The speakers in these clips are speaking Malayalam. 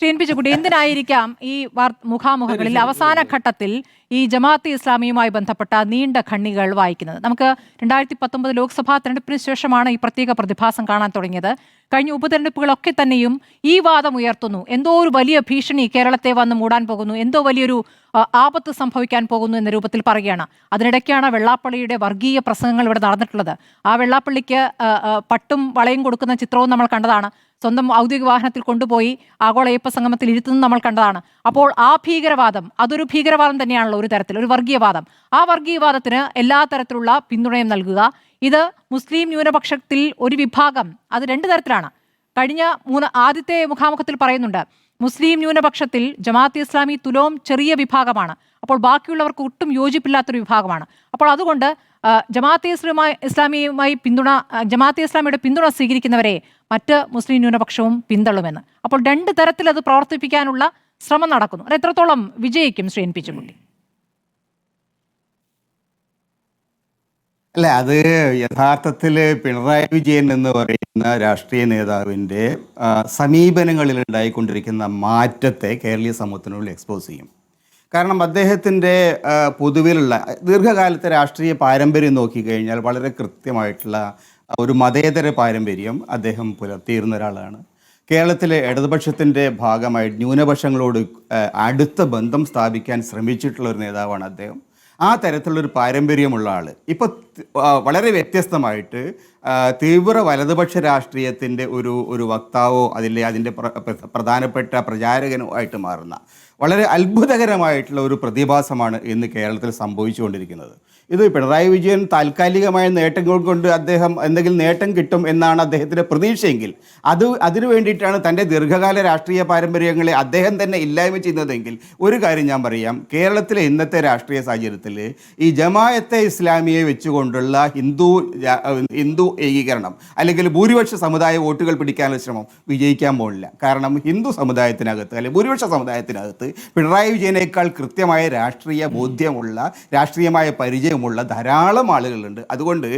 ക്ഷീണിപ്പിച്ചുകൂടി എന്തിനായിരിക്കാം ഈ മുഖാമുഖങ്ങളിൽ അവസാന ഘട്ടത്തിൽ ഈ ജമാഅത്തെ ഇസ്ലാമിയുമായി ബന്ധപ്പെട്ട നീണ്ട ഖണ്ഡികൾ വായിക്കുന്നത്? നമുക്ക് 2019 ലോക്സഭാ തെരഞ്ഞെടുപ്പിന് ശേഷമാണ് ഈ പ്രത്യേക പ്രതിഭാസം കാണാൻ തുടങ്ങിയത്. കഴിഞ്ഞ ഉപതെരഞ്ഞെടുപ്പുകളൊക്കെ തന്നെയും ഈ വാദം ഉയർത്തുന്നു. എന്തോ ഒരു വലിയ ഭീഷണി കേരളത്തെ വന്ന് മൂടാൻ പോകുന്നു, എന്തോ വലിയൊരു ആപത്ത് സംഭവിക്കാൻ പോകുന്നു എന്ന രൂപത്തിൽ പറയുകയാണ്. അതിനിടയ്ക്കാണ് വെള്ളാപ്പള്ളിയുടെ വർഗീയ പ്രസംഗങ്ങൾ ഇവിടെ നടന്നിട്ടുള്ളത്. ആ വെള്ളാപ്പള്ളിക്ക് പട്ടും വളയും കൊടുക്കുന്ന ചിത്രവും നമ്മൾ കണ്ടതാണ്. സ്വന്തം ഔദ്യോഗിക വാഹനത്തിൽ കൊണ്ടുപോയി ആഗോള അയ്യപ്പ സംഗമത്തിൽ ഇരുത്തുന്നത് നമ്മൾ കണ്ടതാണ്. അപ്പോൾ ആ ഭീകരവാദം അതൊരു ഭീകരവാദം തന്നെയാണല്ലോ, ഒരു തരത്തിൽ ഒരു വർഗീയവാദം. ആ വർഗീയവാദത്തിന് എല്ലാ തരത്തിലുള്ള പിന്തുണയും നൽകുക. ഇത് മുസ്ലിം ന്യൂനപക്ഷത്തിൽ ഒരു വിഭാഗം, അത് രണ്ട് തരത്തിലാണ്. കഴിഞ്ഞ ആദ്യത്തെ മുഖാമുഖത്തിൽ പറയുന്നുണ്ട്, മുസ്ലിം ന്യൂനപക്ഷത്തിൽ ജമാഅത്തെ ഇസ്ലാമി തുലോം ചെറിയ വിഭാഗമാണ്, അപ്പോൾ ബാക്കിയുള്ളവർക്ക് ഒട്ടും യോജിപ്പില്ലാത്തൊരു വിഭാഗമാണ്. അപ്പോൾ അതുകൊണ്ട് ജമാഅത്തെ ഇസ്ലാമിയുടെ പിന്തുണ സ്വീകരിക്കുന്നവരെ മറ്റ് മുസ്ലിം ന്യൂനപക്ഷവും പിന്തള്ളുമെന്ന്. അപ്പോൾ രണ്ട് തരത്തിൽ അത് പ്രവർത്തിപ്പിക്കാനുള്ള ശ്രമം നടക്കുന്നു. അത് എത്രത്തോളം വിജയിക്കും ശ്രീ എൻ പി ചുക്കുട്ടി? അല്ല, അത് യഥാർത്ഥത്തിൽ പിണറായി വിജയൻ എന്ന് പറയുന്ന രാഷ്ട്രീയ നേതാവിൻ്റെ സമീപനങ്ങളിൽ ഉണ്ടായിക്കൊണ്ടിരിക്കുന്ന മാറ്റത്തെ കേരളീയ സമൂഹത്തിനുള്ളിൽ എക്സ്പോസ് ചെയ്യും. കാരണം അദ്ദേഹത്തിൻ്റെ പൊതുവിലുള്ള ദീർഘകാലത്തെ രാഷ്ട്രീയ പാരമ്പര്യം നോക്കിക്കഴിഞ്ഞാൽ വളരെ കൃത്യമായിട്ടുള്ള ഒരു മതേതര പാരമ്പര്യം അദ്ദേഹം പുലർത്തിയിരുന്ന ഒരാളാണ്. കേരളത്തിലെ ഇടതുപക്ഷത്തിൻ്റെ ഭാഗമായി ന്യൂനപക്ഷങ്ങളോട് അടുത്ത ബന്ധം സ്ഥാപിക്കാൻ ശ്രമിച്ചിട്ടുള്ള ഒരു നേതാവാണ് അദ്ദേഹം. ആ തരത്തിലുള്ളൊരു പാരമ്പര്യമുള്ള ആൾ ഇപ്പോൾ വളരെ വ്യത്യസ്തമായിട്ട് തീവ്ര വലതുപക്ഷ രാഷ്ട്രീയത്തിൻ്റെ ഒരു വക്താവോ അതിൻ്റെ പ്രധാനപ്പെട്ട പ്രചാരകനോ ആയിട്ട് മാറുന്ന വളരെ അത്ഭുതകരമായിട്ടുള്ള ഒരു പ്രതിഭാസമാണ് ഇന്ന് കേരളത്തിൽ സംഭവിച്ചുകൊണ്ടിരിക്കുന്നത്. ഇത് പിണറായി വിജയൻ താൽക്കാലികമായ നേട്ടങ്ങൾ കൊണ്ട് അദ്ദേഹം എന്തെങ്കിലും നേട്ടം കിട്ടും എന്നാണ് അദ്ദേഹത്തിൻ്റെ പ്രതീക്ഷയെങ്കിൽ അതിനു വേണ്ടിയിട്ടാണ് തൻ്റെ ദീർഘകാല രാഷ്ട്രീയ പാരമ്പര്യങ്ങളെ അദ്ദേഹം തന്നെ ഇല്ലായ്മ ചെയ്യുന്നതെങ്കിൽ ഒരു കാര്യം ഞാൻ പറയാം, കേരളത്തിലെ ഇന്നത്തെ രാഷ്ട്രീയ സാഹചര്യത്തിൽ ഈ ജമാഅത്തെ ഇസ്ലാമിയെ വെച്ചുകൊണ്ടുള്ള ഹിന്ദു ഏകീകരണം അല്ലെങ്കിൽ ഭൂരിപക്ഷ സമുദായ വോട്ടുകൾ പിടിക്കാനുള്ള ശ്രമം വിജയിക്കാൻ പോകില്ല. കാരണം ഹിന്ദു സമുദായത്തിനകത്ത് അല്ലെങ്കിൽ ഭൂരിപക്ഷ സമുദായത്തിനകത്ത് പിണറായി വിജയനേക്കാൾ കൃത്യമായ രാഷ്ട്രീയ ബോധ്യമുള്ള രാഷ്ട്രീയമായ പരിചയമുള്ള ധാരാളം ആളുകളുണ്ട്. അതുകൊണ്ട്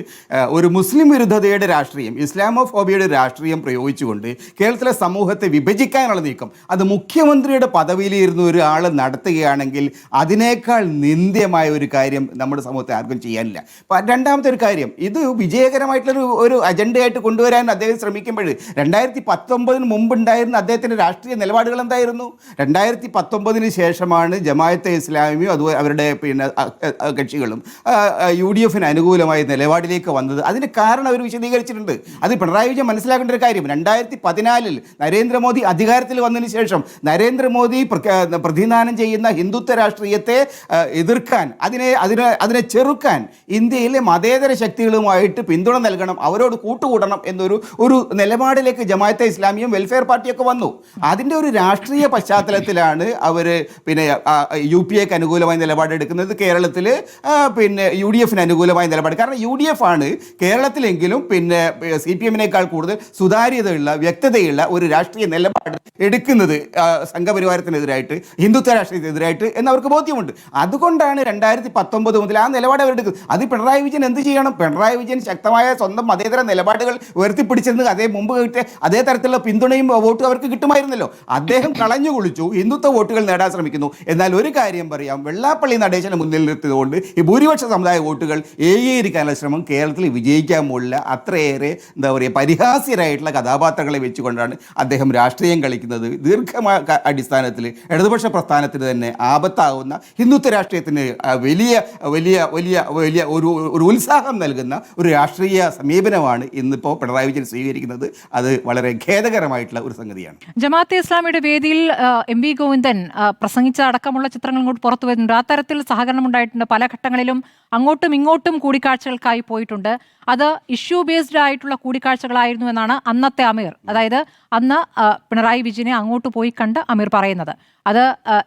ഒരു മുസ്ലിം വിരുദ്ധതയുടെ രാഷ്ട്രീയം, ഇസ്ലാമോഫോബിയയുടെ രാഷ്ട്രീയം പ്രയോഗിച്ചുകൊണ്ട് കേരളത്തിലെ സമൂഹത്തെ വിഭജിക്കാനുള്ള നീക്കം അത് മുഖ്യമന്ത്രിയുടെ പദവിയിലിരുന്ന ഒരാൾ നടത്തുകയാണെങ്കിൽ അതിനേക്കാൾ നിന്ദ്യമായ ഒരു കാര്യം നമ്മുടെ സമൂഹത്തെ ആർക്കും ചെയ്യാനില്ല. രണ്ടാമത്തെ ഒരു കാര്യം, ഇത് വിജയകരമായിട്ടുള്ളൊരു അജണ്ടയായിട്ട് കൊണ്ടുവരാൻ അദ്ദേഹം ശ്രമിക്കുമ്പോൾ 2019 മുമ്പുണ്ടായിരുന്ന അദ്ദേഹത്തിൻ്റെ രാഷ്ട്രീയ നിലപാടുകൾ എന്തായിരുന്നു? 2019 ശേഷമാണ് ജമാഅത്തെ ഇസ്ലാമിയും അതുപോലെ അവരുടെ കക്ഷികളും UDF അനുകൂലമായ നിലപാടിലേക്ക് വന്നത്. അതിന് കാരണം അവർ വിശദീകരിച്ചിട്ടുണ്ട്. അത് പിണറായി വിജയൻ മനസ്സിലാക്കേണ്ട ഒരു കാര്യം, 2014 നരേന്ദ്രമോദി അധികാരത്തിൽ വന്നതിന് ശേഷം നരേന്ദ്രമോദി പ്രതിനിധാനം ചെയ്യുന്ന ഹിന്ദുത്വ രാഷ്ട്രീയത്തെ എതിർക്കാൻ അതിനെ ചെറുക്കാൻ ഇന്ത്യയിലെ മതേതര ശക്തികളുമായിട്ട് പിന്തുണ നൽകണം, അവരോട് കൂട്ടുകൂടണം എന്നൊരു നിലപാടിലേക്ക് ജമാഅത്തെ ഇസ്ലാമിയും വെൽഫെയർ പാർട്ടിയൊക്കെ വന്നു. അതിൻ്റെ ഒരു രാഷ്ട്രീയ പശ്ചാത്തലത്തിലാണ് അവർ UPAക്ക് അനുകൂലമായ നിലപാടെടുക്കുന്നത്. കേരളത്തിൽ UDF അനുകൂലമായ നിലപാട്. കാരണം UDF ആണ് കേരളത്തിലെങ്കിലും CPM-നേക്കാൾ കൂടുതൽ സുതാര്യതയുള്ള വ്യക്തതയുള്ള ഒരു രാഷ്ട്രീയ നിലപാട് എടുക്കുന്നത് സംഘപരിവാരത്തിനെതിരായിട്ട്, ഹിന്ദുത്വ രാഷ്ട്രീയത്തിനെതിരായിട്ട് എന്നവർക്ക് ബോധ്യമുണ്ട്. അതുകൊണ്ടാണ് 2019 മുതൽ ആ നിലപാട് അവരെടുക്കുന്നത്. അത് പിണറായി വിജയൻ എന്ത് ചെയ്യണം? പിണറായി വിജയൻ ശക്തമായ സ്വന്തം മതേതര നിലപാടുകൾ ഉയർത്തിപ്പിടിച്ചിരുന്നത് മുമ്പ് കിട്ടിയ അതേ തരത്തിലുള്ള പിന്തുണയും വോട്ടും അവർക്ക് കിട്ടുമായിരുന്നല്ലോ. അദ്ദേഹം കളഞ്ഞു കുളിച്ചു, ഹിന്ദുത്വ വോട്ടുകൾ നേടാൻ ശ്രമിക്കുന്നു. എന്നാൽ ഒരു കാര്യം പറയാം, വെള്ളാപ്പള്ളി നടേശനെ മുന്നിൽ നിർത്തിയതുകൊണ്ട് ഈ ഭൂരിപക്ഷ സമുദായ വോട്ടുകൾ ഏകീകരിക്കാനുള്ള ശ്രമം കേരളത്തിൽ വിജയിക്കാൻ പോലുള്ള അത്രയേറെ പരിഹാസ്യരായിട്ടുള്ള കഥാപാത്രങ്ങളെ വെച്ചുകൊണ്ടാണ് അദ്ദേഹം രാഷ്ട്രീയം കളിക്കുന്നത്. ദീർഘമായ അടിസ്ഥാനത്തിൽ ഇടതുപക്ഷ പ്രസ്ഥാനത്തിന് തന്നെ ആപത്താവുന്ന ഹിന്ദുത്വ രാഷ്ട്രീയത്തിന് വലിയ വലിയ വലിയ വലിയ ഒരു ഉത്സാഹം നൽകുന്ന ഒരു രാഷ്ട്രീയ സമീപനമാണ് ഇന്നിപ്പോൾ പിണറായി വിജയൻ സ്വീകരിക്കുന്നത്. അത് വളരെ ഖേദകരമായിട്ടുള്ള ഒരു സംഗതിയാണ്. ജമാഅത്തെ ഇസ്ലാമിയുടെ വേദിയിൽ MV ഗോവിന്ദൻ പ്രസംഗിച്ച അടക്കമുള്ള ചിത്രങ്ങൾ ഇങ്ങോട്ട് പുറത്തു വരുന്നുണ്ട്. ആ തരത്തിൽ സഹകരണം ഉണ്ടായിട്ടുണ്ട്. പല ഘട്ടങ്ങളിലും അങ്ങോട്ടും ഇങ്ങോട്ടും കൂടിക്കാഴ്ചകൾക്കായി പോയിട്ടുണ്ട്. അത് ഇഷ്യൂ ബേസ്ഡ് ആയിട്ടുള്ള കൂടിക്കാഴ്ചകളായിരുന്നു എന്നാണ് അന്നത്തെ അമീർ, അതായത് അന്ന് പിണറായി വിജയനെ അങ്ങോട്ട് പോയി കണ്ട് അമീർ പറയുന്നത്. അത്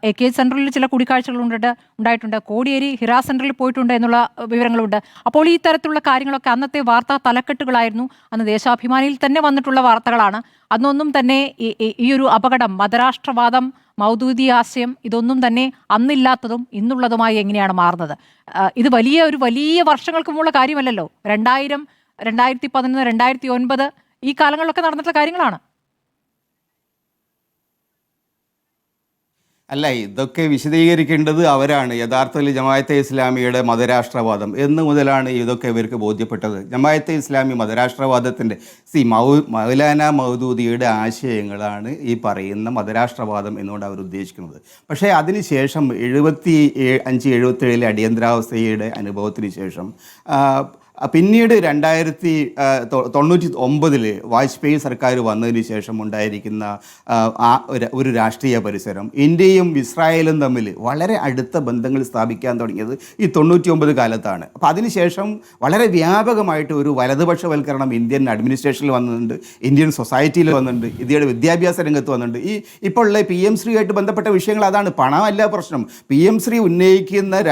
AK സെൻട്രലിൽ ചില കൂടിക്കാഴ്ചകൾ ഉണ്ടായിട്ടുണ്ട്, കോടിയേരി ഹിറ സെൻട്രലിൽ പോയിട്ടുണ്ട് എന്നുള്ള വിവരങ്ങളുണ്ട്. അപ്പോൾ ഈ തരത്തിലുള്ള കാര്യങ്ങളൊക്കെ അന്നത്തെ വാർത്താ തലക്കെട്ടുകളായിരുന്നു. അന്ന് ദേശാഭിമാനിയിൽ തന്നെ വന്നിട്ടുള്ള വാർത്തകളാണ്. അന്നൊന്നും തന്നെ ഈ ഒരു അപകടം, മതരാഷ്ട്രവാദം, മൗദൂദി ആശയം, ഇതൊന്നും തന്നെ അന്നില്ലാത്തതും ഇന്നുള്ളതുമായി എങ്ങനെയാണ് മാറുന്നത്? ഇത് വലിയ വർഷങ്ങൾക്ക് മുമ്പുള്ള കാര്യമല്ലല്ലോ. 2000, 2011, 2009 ഈ കാലങ്ങളിലൊക്കെ നടന്നിട്ടുള്ള കാര്യങ്ങളാണ്. അല്ല, ഇതൊക്കെ വിശദീകരിക്കേണ്ടത് അവരാണ്. യഥാർത്ഥത്തിൽ ജമാഅത്തെ ഇസ്ലാമിയുടെ മതരാഷ്ട്രവാദം എന്ന് മുതലാണ് ഇതൊക്കെ ഇവർക്ക് ബോധ്യപ്പെട്ടത്. ജമാഅത്തെ ഇസ്ലാമി മതരാഷ്ട്രവാദത്തിൻ്റെ മൗലാന മൗദൂദിയുടെ ആശയങ്ങളാണ് ഈ പറയുന്ന മതരാഷ്ട്രവാദം എന്നുകൊണ്ട് അവർ ഉദ്ദേശിക്കുന്നത്. പക്ഷേ അതിനുശേഷം 75-77 അടിയന്തരാവസ്ഥയുടെ അനുഭവത്തിന് ശേഷം പിന്നീട് 1999 വാജ്പേയി സർക്കാർ വന്നതിന് ശേഷം ഉണ്ടായിരിക്കുന്ന ഒരു രാഷ്ട്രീയ പരിസരം ഇന്ത്യയും ഇസ്രായേലും തമ്മിൽ വളരെ അടുത്ത ബന്ധങ്ങൾ സ്ഥാപിക്കാൻ തുടങ്ങിയത് ഈ 99 കാലത്താണ്. അപ്പോൾ അതിനുശേഷം വളരെ വ്യാപകമായിട്ട് ഒരു വലതുപക്ഷവൽക്കരണം ഇന്ത്യൻ അഡ്മിനിസ്ട്രേഷനിൽ വന്നിട്ടുണ്ട്, ഇന്ത്യൻ സൊസൈറ്റിയിൽ വന്നിട്ടുണ്ട്, ഇന്ത്യയുടെ വിദ്യാഭ്യാസ രംഗത്ത് വന്നിട്ടുണ്ട്. ഇപ്പോൾ ഉള്ള PM ശ്രീയായിട്ട് ബന്ധപ്പെട്ട വിഷയങ്ങൾ അതാണ്. പണമല്ല പ്രശ്നം. PM ശ്രീ ഉന്നയിക്കുന്ന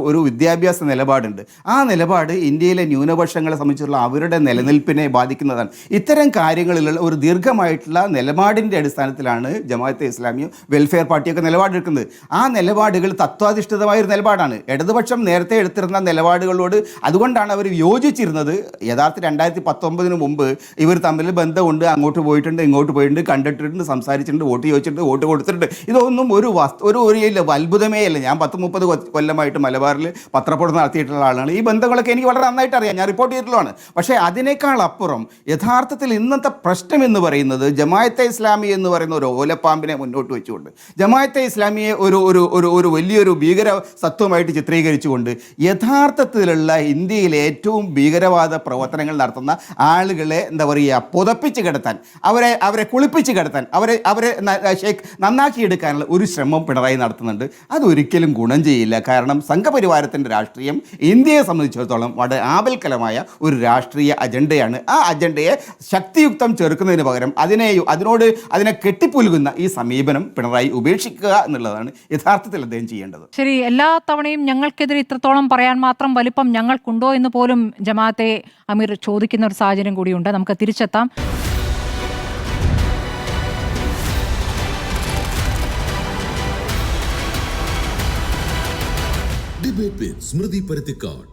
ഒരു വിദ്യാഭ്യാസ നിലപാടുണ്ട്. ആ നിലപാട് ഇന്ത്യയിലെ ന്യൂനപക്ഷങ്ങളെ സംബന്ധിച്ചുള്ള അവരുടെ നിലനിൽപ്പിനെ ബാധിക്കുന്നതാണ്. ഇത്തരം കാര്യങ്ങളിലുള്ള ഒരു ദീർഘമായിട്ടുള്ള നിലപാടിൻ്റെ അടിസ്ഥാനത്തിലാണ് ജമാഅത്തെ ഇസ്ലാമിയും വെൽഫെയർ പാർട്ടിയൊക്കെ നിലപാടെടുക്കുന്നത്. ആ നിലപാടുകൾ തത്വാധിഷ്ഠിതമായൊരു നിലപാടാണ്. ഇടതുപക്ഷം നേരത്തെ എടുത്തിരുന്ന നിലപാടുകളോട് അതുകൊണ്ടാണ് അവർ യോജിച്ചിരുന്നത്. യഥാർത്ഥ 2019 മുമ്പ് ഇവർ തമ്മിൽ ബന്ധമുണ്ട്, അങ്ങോട്ട് പോയിട്ടുണ്ട്, ഇങ്ങോട്ട് പോയിട്ടുണ്ട്, കണ്ടിട്ടുണ്ട്, സംസാരിച്ചിട്ടുണ്ട്, വോട്ട് ചോദിച്ചിട്ടുണ്ട്, വോട്ട് കൊടുത്തിട്ടുണ്ട്. ഇതൊന്നും ഒരു അത്ഭുതമേ അല്ല. ഞാൻ 10-30 കൊല്ലമായിട്ട് മലബാറിൽ പത്രപ്രവർത്തനം നടത്തിയിട്ടുള്ള ആളാണ്. ഈ ബന്ധങ്ങളൊക്കെ എനിക്ക് വളരെ നന്നായിട്ട് അറിയാം, ഞാൻ റിപ്പോർട്ട് ചെയ്തിട്ടുള്ളതാണ്. പക്ഷേ അതിനേക്കാൾ അപ്പുറം യഥാർത്ഥത്തിൽ ഇന്നത്തെ പ്രശ്നം എന്ന് പറയുന്നത് ജമാഅത്തെ ഇസ്ലാമി എന്ന് പറയുന്ന ഒരു ഓലപ്പാമ്പിനെ മുന്നോട്ട് വെച്ചുകൊണ്ട് ജമാഅത്തെ ഇസ്ലാമിയെ ഒരു വലിയൊരു ഭീകര സത്വമായിട്ട് ചിത്രീകരിച്ചുകൊണ്ട് യഥാർത്ഥത്തിലുള്ള ഇന്ത്യയിലെ ഏറ്റവും ഭീകരവാദ പ്രവർത്തനങ്ങൾ നടത്തുന്ന ആളുകളെ എന്താ പറയുക പുതപ്പിച്ച് കിടത്താൻ, അവരെ കുളിപ്പിച്ച് കിടത്താൻ, അവരെ നന്നാക്കിയെടുക്കാനുള്ള ഒരു ശ്രമം പിണറായി നടത്തുന്നുണ്ട്. അതൊരിക്കലും ഗുണം ചെയ്യില്ല. കാരണം സംഘപരിവാരത്തിൻ്റെ രാഷ്ട്രീയം ഇന്ത്യയെ സംബന്ധിച്ചിടത്തോളം വളരെ ആപൽക്കലമായ ഒരു രാഷ്ട്രീയ അജണ്ടയാണ്. ആ അജണ്ടയെ ശക്തിയുക്തം ചെറുക്കുന്നതിന് പകരം അതിനെ കെട്ടിപ്പുലുകുന്ന ഈ സമീപനം പിണറായി ഉപേക്ഷിക്കുക എന്നുള്ളതാണ് യഥാർത്ഥത്തിൽ അദ്ദേഹം ചെയ്യേണ്ടത്. ശരി, എല്ലാ തവണയും ഞങ്ങൾക്കെതിരെ ഇത്രത്തോളം പറയാൻ മാത്രം വലിപ്പം ഞങ്ങൾക്കുണ്ടോ എന്ന് പോലും ജമാഅത്തെ അമീർ ചോദിക്കുന്ന ഒരു സാഹചര്യം കൂടിയുണ്ട്. നമുക്ക് തിരിച്ചെത്താം. Debate with Smriti Paruthikad.